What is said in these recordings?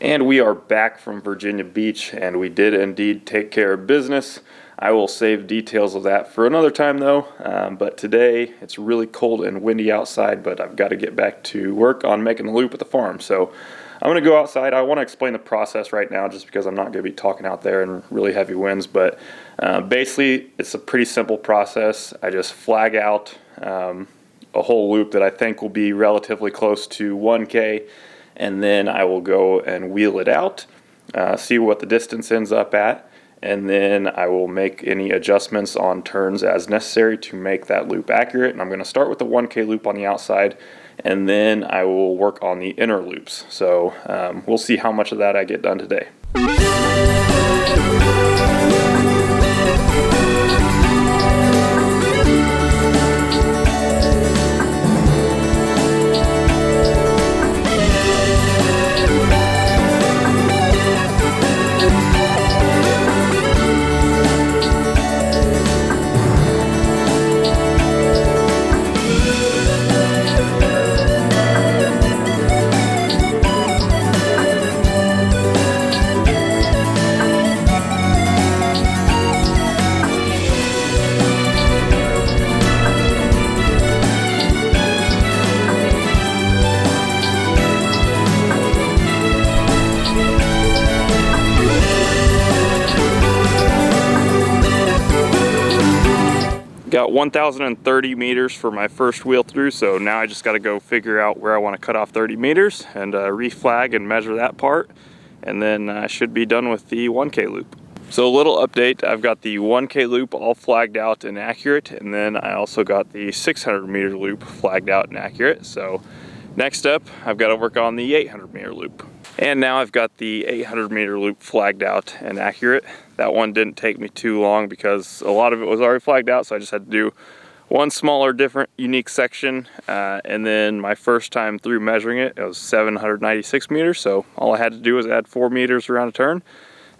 And we are back from Virginia Beach, and we did indeed take care of business. I will save details of that for another time though, but today it's really cold and windy outside, but I've got to get back to work on making the loop at the farm. So I'm going to go outside. I want to explain the process right now just because I'm not going to be talking out there in really heavy winds, but basically it's a pretty simple process. I just flag out a whole loop that I think will be relatively close to 1K, and then I will go and wheel it out, see what the distance ends up at, and then I will make any adjustments on turns as necessary to make that loop accurate. And I'm going to start with the 1K loop on the outside, and then I will work on the inner loops. So we'll see how much of that I get done today. Got 1,030 meters for my first wheel through, so now I just got to go figure out where I want to cut off 30 meters and reflag and measure that part, and then I should be done with the 1K loop. So a little update, I've got the 1K loop all flagged out and accurate, and then I also got the 600 meter loop flagged out and accurate. So next up, I've got to work on the 800 meter loop. And now I've got the 800 meter loop flagged out and accurate. That one didn't take me too long because a lot of it was already flagged out, so I just had to do one smaller, different, unique section. And then my first time through measuring it, it was 796 meters, so all I had to do was add 4 meters around a turn,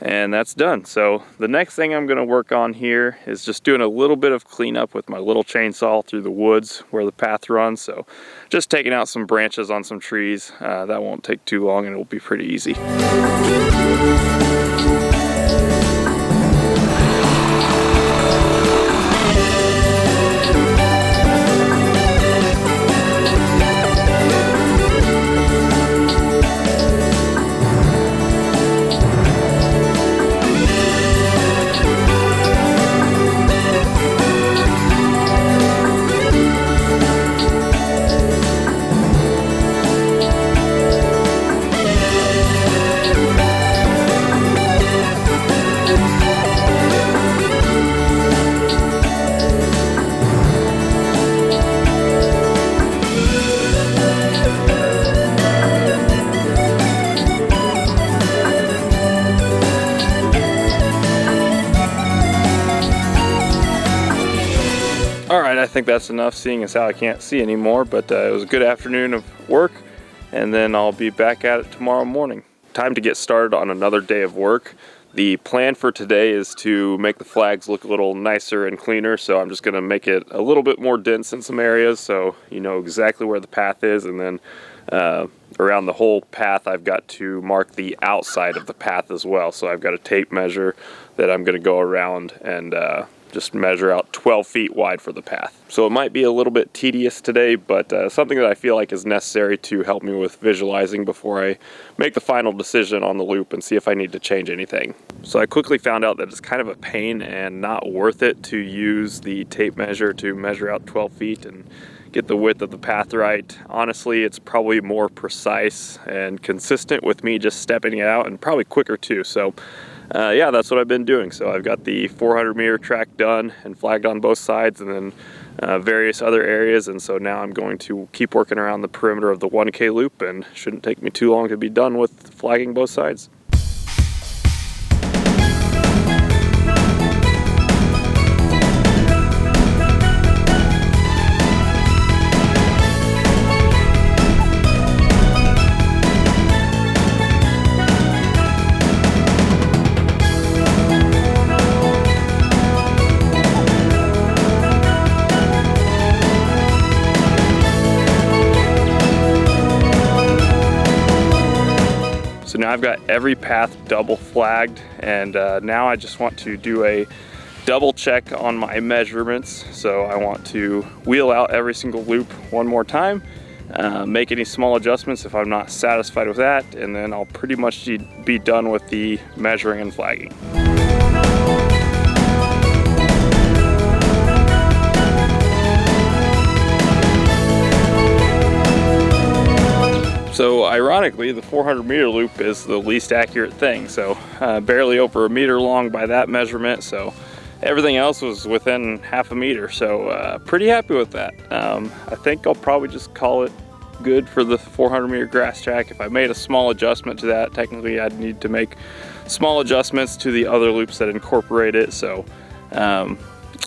and that's done. So the next thing I'm gonna work on here is just doing a little bit of cleanup with my little chainsaw through the woods where the path runs. So just taking out some branches on some trees. That won't take too long and it will be pretty easy. Alright, I think that's enough seeing as how I can't see anymore, but it was a good afternoon of work, and then I'll be back at it tomorrow morning. Time to get started on another day of work. The plan for today is to make the flags look a little nicer and cleaner, so I'm just going to make it a little bit more dense in some areas so you know exactly where the path is, and then around the whole path I've got to mark the outside of the path as well. So I've got a tape measure that I'm going to go around and just measure out 12 feet wide for the path. So it might be a little bit tedious today, but something that I feel like is necessary to help me with visualizing before I make the final decision on the loop and see if I need to change anything. So I quickly found out that it's kind of a pain and not worth it to use the tape measure to measure out 12 feet and get the width of the path right. Honestly, it's probably more precise and consistent with me just stepping it out, and probably quicker too. So yeah, that's what I've been doing. So I've got the 400 meter track done and flagged on both sides, and then various other areas. And so now I'm going to keep working around the perimeter of the 1K loop, and shouldn't take me too long to be done with flagging both sides. So now I've got every path double flagged, and now I just want to do a double check on my measurements. So I want to wheel out every single loop one more time, make any small adjustments if I'm not satisfied with that, and then I'll pretty much be done with the measuring and flagging. So ironically, the 400 meter loop is the least accurate thing. So barely over a meter long by that measurement. So everything else was within half a meter. So pretty happy with that. I think I'll probably just call it good for the 400 meter grass track. If I made a small adjustment to that, technically I'd need to make small adjustments to the other loops that incorporate it. So I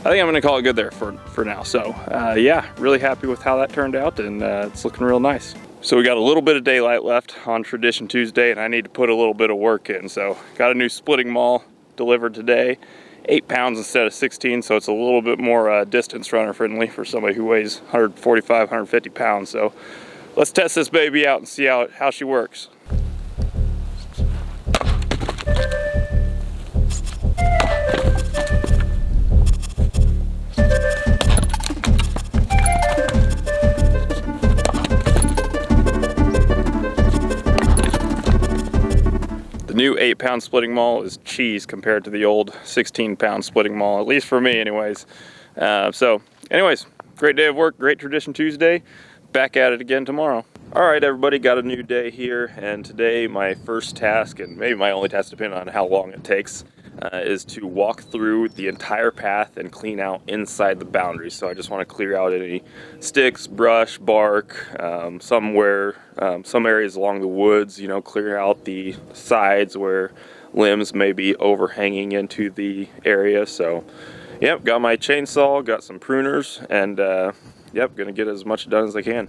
think I'm gonna call it good there for now. So yeah, really happy with how that turned out, and it's looking real nice. So we got a little bit of daylight left on Tradition Tuesday, and I need to put a little bit of work in. So got a new splitting maul delivered today, 8 pounds instead of 16. So it's a little bit more distance runner friendly for somebody who weighs 145, 150 pounds. So let's test this baby out and see how she works. The new 8-pound splitting maul is cheese compared to the old 16-pound splitting maul, at least for me anyways. So anyways, great day of work, great Tradition Tuesday. Back at it again tomorrow. All right, everybody, got a new day here, and today my first task, and maybe my only task depending on how long it takes, is to walk through the entire path and clean out inside the boundaries. So I just want to clear out any sticks, brush, bark, some areas along the woods, you know, clear out the sides where limbs may be overhanging into the area. So yep, got my chainsaw, got some pruners, and yep, gonna get as much done as I can.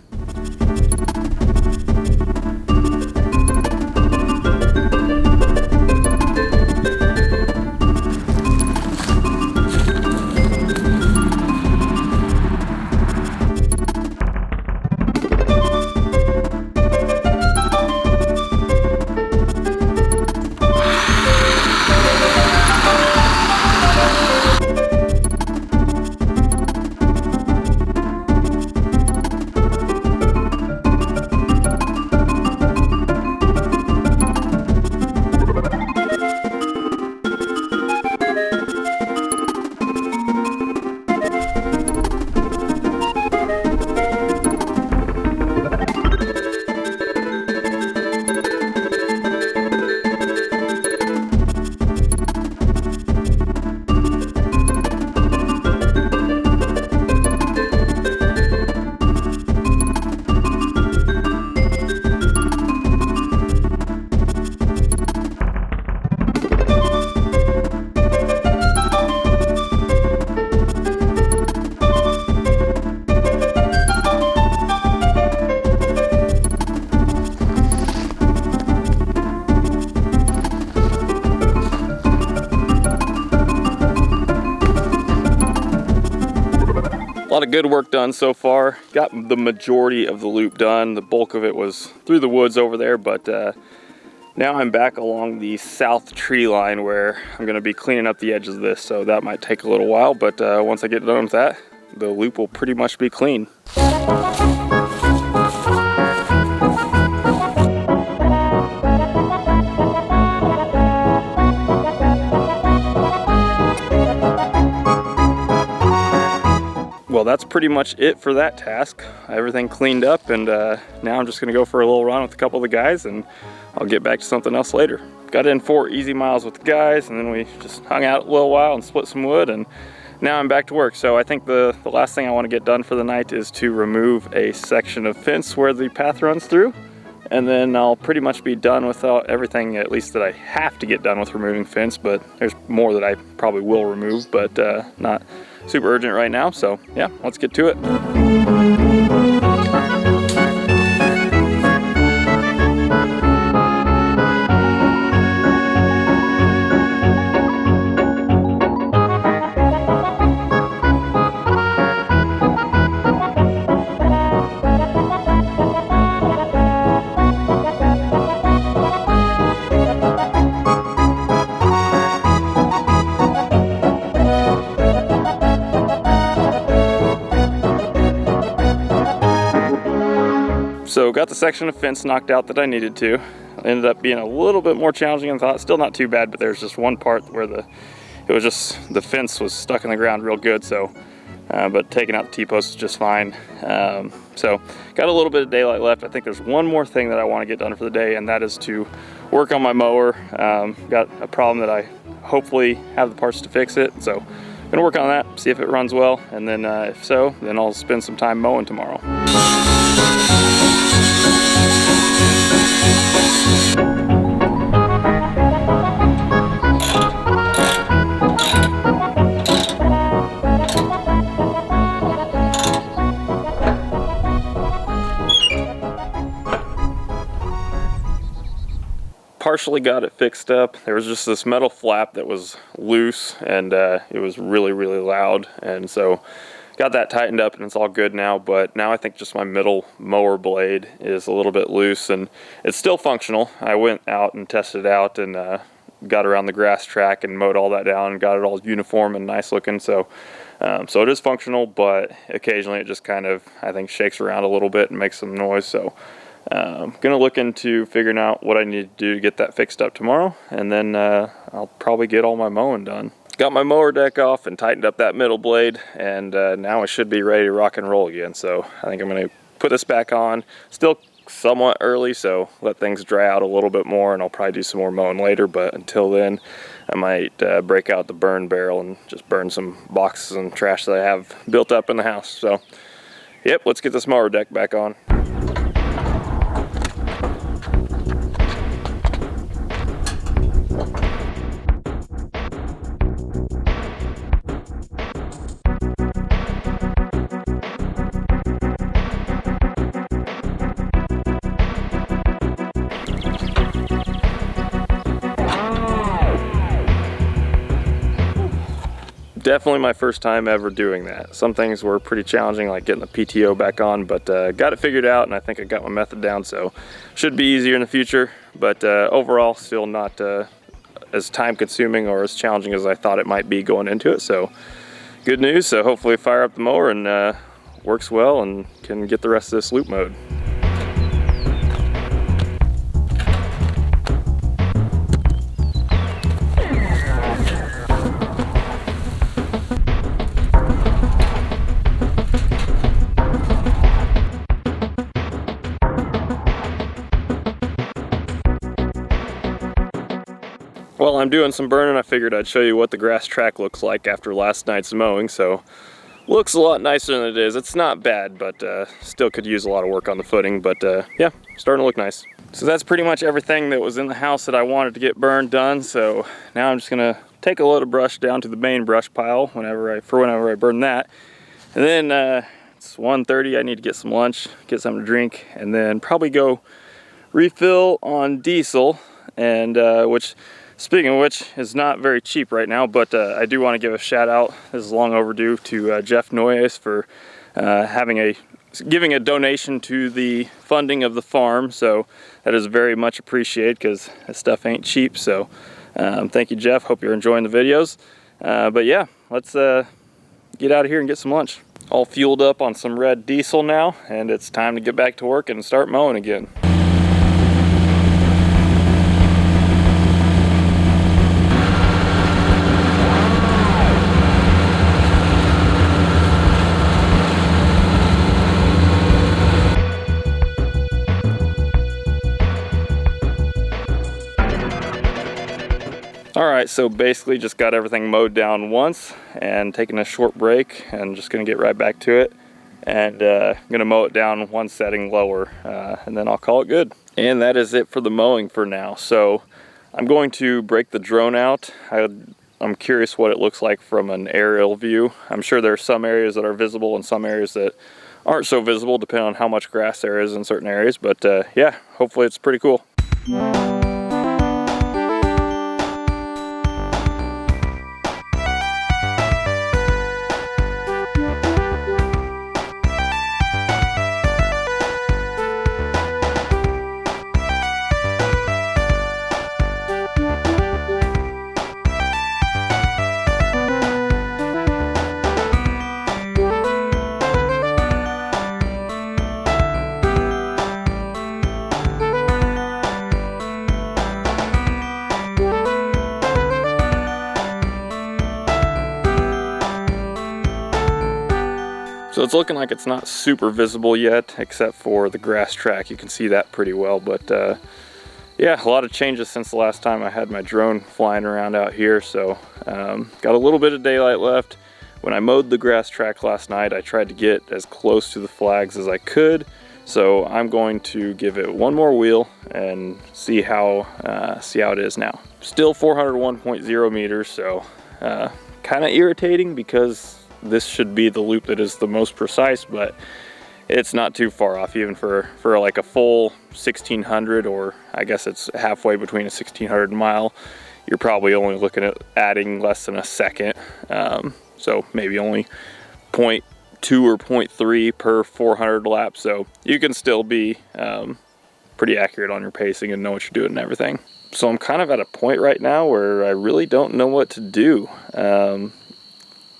A lot of good work done so far. Got the majority of the loop done. The bulk of it was through the woods over there, but now I'm back along the south tree line where I'm gonna be cleaning up the edges of this, so that might take a little while, but once I get done with that, the loop will pretty much be clean. Well, that's pretty much it for that task. Everything cleaned up, and now I'm just gonna go for a little run with a couple of the guys, and I'll get back to something else later. Got in 4 easy miles with the guys, and then we just hung out a little while and split some wood, and now I'm back to work. So I think the last thing I want to get done for the night is to remove a section of fence where the path runs through, and then I'll pretty much be done with everything, at least that I have to get done with removing fence, but there's more that I probably will remove, but not super urgent right now. So yeah, let's get to it. So got the section of fence knocked out that I needed to. Ended up being a little bit more challenging than I thought. Still not too bad, but there's just one part where the fence was stuck in the ground real good. So, but taking out the T-post is just fine. So got a little bit of daylight left. I think there's one more thing that I want to get done for the day, and that is to work on my mower. Got a problem that I hopefully have the parts to fix it. So I'm gonna work on that, see if it runs well, and then if so, then I'll spend some time mowing tomorrow. Partially got it fixed up. There was just this metal flap that was loose, and it was really loud, and so got that tightened up and it's all good now. But now I think just my middle mower blade is a little bit loose, and it's still functional. I went out and tested it out and got around the grass track and mowed all that down and got it all uniform and nice looking. So so it is functional, but occasionally it just kind of, I think, shakes around a little bit and makes some noise. So gonna look into figuring out what I need to do to get that fixed up tomorrow, and then I'll probably get all my mowing done. Got my mower deck off and tightened up that middle blade, and now I should be ready to rock and roll again. So I think I'm gonna put this back on. Still somewhat early, so let things dry out a little bit more, and I'll probably do some more mowing later. But until then, I might break out the burn barrel and just burn some boxes and trash that I have built up in the house. So yep, let's get this mower deck back on. Definitely my first time ever doing that. Some things were pretty challenging, like getting the PTO back on, but got it figured out, and I think I got my method down, so should be easier in the future. But overall, still not as time consuming or as challenging as I thought it might be going into it. So good news. So hopefully fire up the mower and works well and can get the rest of this loop mowed. While I'm doing some burning, I figured I'd show you what the grass track looks like after last night's mowing. So looks a lot nicer than it is. It's not bad, but still could use a lot of work on the footing. But yeah, starting to look nice. So that's pretty much everything that was in the house that I wanted to get burned done. So now I'm just gonna take a load of brush down to the main brush pile whenever I burn that. And then it's 1:30. I need to get some lunch, get something to drink, and then probably go refill on diesel, and speaking of which, is not very cheap right now, but I do want to give a shout out, this is long overdue, to Jeff Noyes for giving a donation to the funding of the farm. So that is very much appreciated, because this stuff ain't cheap. So thank you, Jeff. Hope you're enjoying the videos. But yeah, let's get out of here and get some lunch. All fueled up on some red diesel now, and it's time to get back to work and start mowing again. Alright, so basically just got everything mowed down once and taking a short break, and just going to get right back to it, and going to mow it down one setting lower, and then I'll call it good. And that is it for the mowing for now. So I'm going to break the drone out. I'm curious what it looks like from an aerial view. I'm sure there are some areas that are visible and some areas that aren't so visible, depending on how much grass there is in certain areas. But yeah, hopefully it's pretty cool. So it's looking like it's not super visible yet, except for the grass track. You can see that pretty well, but yeah, a lot of changes since the last time I had my drone flying around out here. So got a little bit of daylight left. When I mowed the grass track last night, I tried to get as close to the flags as I could. So I'm going to give it one more wheel and see how it is now. Still 401.0 meters, so kind of irritating because this should be the loop that is the most precise, but it's not too far off, even for like a full 1600, or I guess it's halfway between a 1600 mile. You're probably only looking at adding less than a second, so maybe only 0.2 or 0.3 per 400 laps. So you can still be pretty accurate on your pacing and know what you're doing and everything. So I'm kind of at a point right now where I really don't know what to do.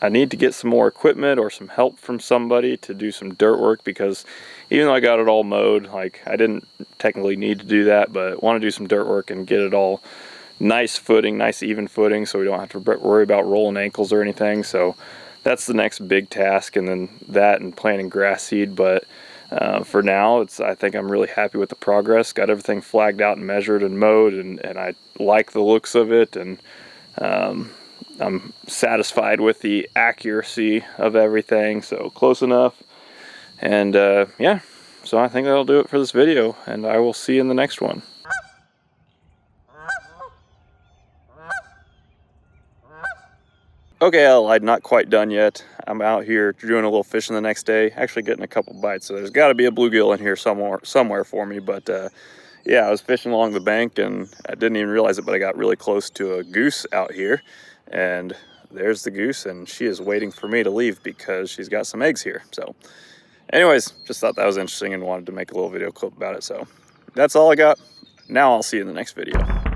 I need to get some more equipment or some help from somebody to do some dirt work, because even though I got it all mowed, like I didn't technically need to do that, but want to do some dirt work and get it all nice footing, nice even footing, so we don't have to worry about rolling ankles or anything. So that's the next big task, and then that and planting grass seed. But for now, I think I'm really happy with the progress. Got everything flagged out and measured and mowed, and I like the looks of it, and I'm satisfied with the accuracy of everything, so close enough. And yeah, so I think that'll do it for this video, and I will see you in the next one. Okay, I lied, not quite done yet. I'm out here doing a little fishing the next day, actually getting a couple bites, so there's got to be a bluegill in here somewhere for me. But yeah, I was fishing along the bank and I didn't even realize it, but I got really close to a goose out here, and there's the goose, and she is waiting for me to leave because she's got some eggs here. So anyways, just thought that was interesting and wanted to make a little video clip about it. So that's all I got. Now I'll see you in the next video.